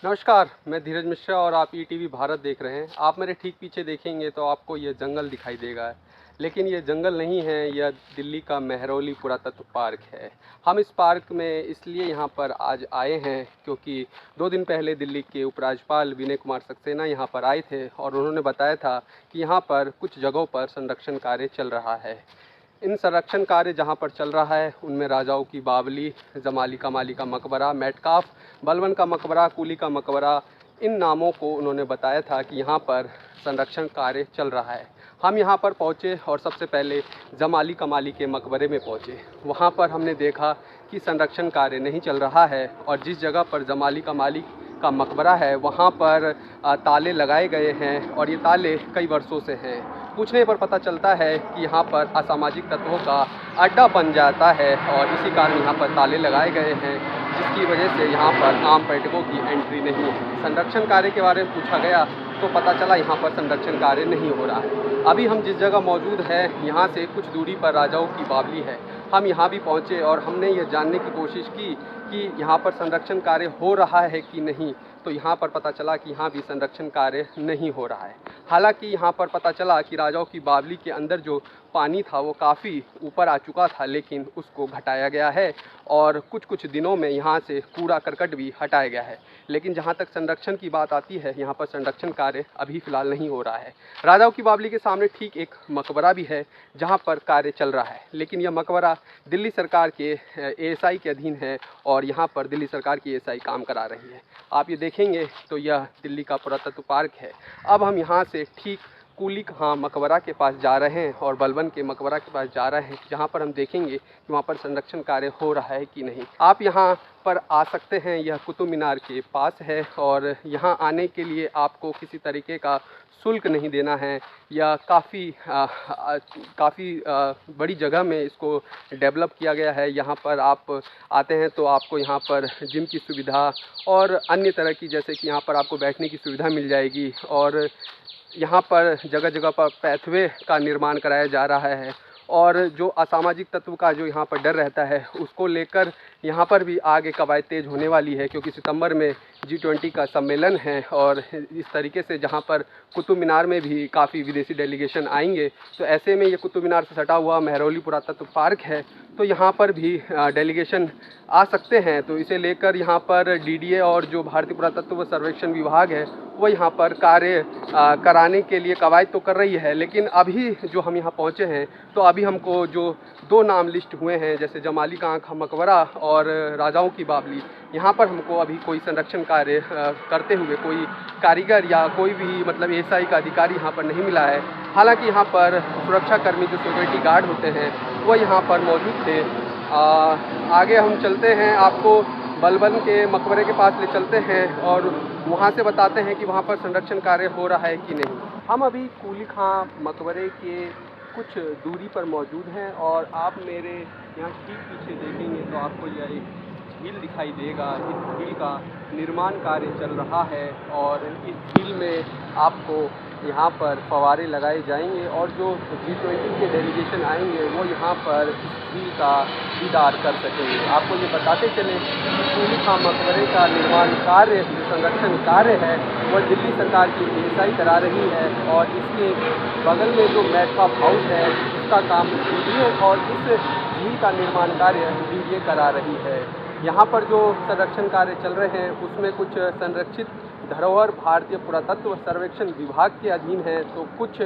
नमस्कार, मैं धीरज मिश्रा और आप ईटीवी भारत देख रहे हैं। आप मेरे ठीक पीछे देखेंगे तो आपको ये जंगल दिखाई देगा, लेकिन ये जंगल नहीं है, यह दिल्ली का मेहरौली पुरातत्व पार्क है। हम इस पार्क में इसलिए यहाँ पर आज आए हैं क्योंकि 2 दिन पहले दिल्ली के उपराज्यपाल विनय कुमार सक्सेना यहाँ पर आए थे और उन्होंने बताया था कि यहाँ पर कुछ जगहों पर संरक्षण कार्य चल रहा है। इन संरक्षण कार्य जहाँ पर चल रहा है उनमें राजाओं की बावली, जमाली कमाली का मकबरा, मेटकाफ, बलबन का मकबरा, कुली का मकबरा, इन नामों को उन्होंने बताया था कि यहाँ पर संरक्षण कार्य चल रहा है। हम यहाँ पर पहुँचे और सबसे पहले जमाली कमाली के मकबरे में पहुँचे। वहाँ पर हमने देखा कि संरक्षण कार्य नहीं चल रहा है और जिस जगह पर जमाली कमाली का मकबरा है वहाँ पर ताले लगाए गए हैं और ये ताले कई वर्षों से हैं। पूछने पर पता चलता है कि यहाँ पर असामाजिक तत्वों का अड्डा बन जाता है और इसी कारण यहाँ पर ताले लगाए गए हैं, जिसकी वजह से यहाँ पर आम पर्यटकों की एंट्री नहीं है। संरक्षण कार्य के बारे में पूछा गया तो पता चला यहाँ पर संरक्षण कार्य नहीं हो रहा है। अभी हम जिस जगह मौजूद हैं यहाँ से कुछ दूरी पर राजाओं की बावली है। हम यहाँ भी पहुँचे और हमने यह जानने की कोशिश की कि यहाँ पर संरक्षण कार्य हो रहा है कि नहीं, तो यहाँ पर पता चला कि यहाँ भी संरक्षण कार्य नहीं हो रहा है। हालांकि यहाँ पर पता चला कि राजाओं की बावली के अंदर जो पानी था वो काफ़ी ऊपर आ चुका था, लेकिन उसको घटाया गया है और कुछ दिनों में यहाँ से कूड़ा करकट भी हटाया गया है। लेकिन जहाँ तक संरक्षण की बात आती है, यहाँ पर संरक्षण कार्य अभी फ़िलहाल नहीं हो रहा है। राजाओं की बावली के सामने ठीक एक मकबरा भी है जहाँ पर कार्य चल रहा है, लेकिन यह मकबरा दिल्ली सरकार के एएसआई के अधीन है और यहाँ पर दिल्ली सरकार की एएसआई काम करा रही है। आप ये देखेंगे तो यह दिल्ली का पुरातत्व पार्क है। अब हम यहाँ से ठीक कुली खां मकबरा के पास जा रहे हैं और बलबन के मकबरा के पास जा रहे हैं, जहाँ पर हम देखेंगे कि वहाँ पर संरक्षण कार्य हो रहा है कि नहीं। आप यहाँ पर आ सकते हैं, यह कुतुब मीनार के पास है और यहाँ आने के लिए आपको किसी तरीके का शुल्क नहीं देना है। या काफ़ी बड़ी जगह में इसको डेवलप किया गया है। यहाँ पर आप आते हैं तो आपको यहाँ पर जिम की सुविधा और अन्य तरह की, जैसे कि यहाँ पर आपको बैठने की सुविधा मिल जाएगी और यहाँ पर जगह जगह पर पैथवे का निर्माण कराया जा रहा है और जो असामाजिक तत्व का जो यहाँ पर डर रहता है उसको लेकर यहाँ पर भी आगे कवायद तेज़ होने वाली है, क्योंकि सितंबर में G20 का सम्मेलन है और इस तरीके से जहाँ पर कुतुब मीनार में भी काफ़ी विदेशी डेलीगेशन आएंगे, तो ऐसे में ये कुतुब मीनार से सटा हुआ मेहरौली पुरातत्व पार्क है, तो यहाँ पर भी डेलीगेशन आ सकते हैं। तो इसे लेकर यहाँ पर DDA और जो भारतीय पुरातत्व सर्वेक्षण विभाग है वो यहाँ पर कार्य कराने के लिए कवायद तो कर रही है। लेकिन अभी जो हम यहाँ पहुँचे हैं तो अभी हमको जो 2 नाम लिस्ट हुए हैं, जैसे जमाली का मकबरा और राजाओं की बावली, यहाँ पर हमको अभी कोई संरक्षण कार्य करते हुए कोई कारीगर या कोई भी मतलब एएसआई का अधिकारी यहाँ पर नहीं मिला है। हालांकि यहाँ पर सुरक्षाकर्मी जो सिक्योरिटी गार्ड होते हैं वो यहाँ पर मौजूद थे। आगे हम चलते हैं, आपको बलबन के मकबरे के पास ले चलते हैं और वहाँ से बताते हैं कि वहाँ पर संरक्षण कार्य हो रहा है कि नहीं। हम अभी कुली खां मकबरे के कुछ दूरी पर मौजूद हैं और आप मेरे यहाँ ठीक पीछे देखेंगे तो आपको यह एक झील दिखाई देगा। इस झील का निर्माण कार्य चल रहा है और इस झील में आपको यहाँ पर फव्वारे लगाए जाएंगे और जो G20 के डेलीगेशन आएंगे वो यहाँ पर इस झील का दीदार कर सकेंगे। आपको ये बताते चलें कि कुली खां मकबरे का निर्माण कार्य, जो संरक्षण कार्य है, वह दिल्ली सरकार की एएसआई करा रही है और इसके बगल में जो मेटकाफ हाउस है उसका काम DDA और इस झील का निर्माण कार्य DDA करा रही है। यहाँ पर जो संरक्षण कार्य चल रहे हैं उसमें कुछ संरक्षित धरोहर भारतीय पुरातत्व सर्वेक्षण विभाग के अधीन है, तो कुछ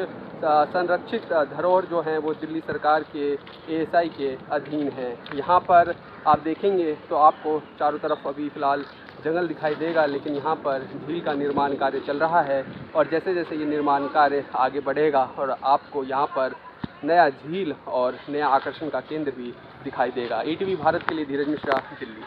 संरक्षित धरोहर जो हैं वो दिल्ली सरकार के एएसआई के अधीन हैं। यहाँ पर आप देखेंगे तो आपको चारों तरफ अभी फ़िलहाल जंगल दिखाई देगा, लेकिन यहाँ पर झील का निर्माण कार्य चल रहा है और जैसे जैसे ये निर्माण कार्य आगे बढ़ेगा और आपको यहाँ पर नया झील और नया आकर्षण का केंद्र भी दिखाई देगा। ईटीवी भारत के लिए धीरज मिश्रा, दिल्ली।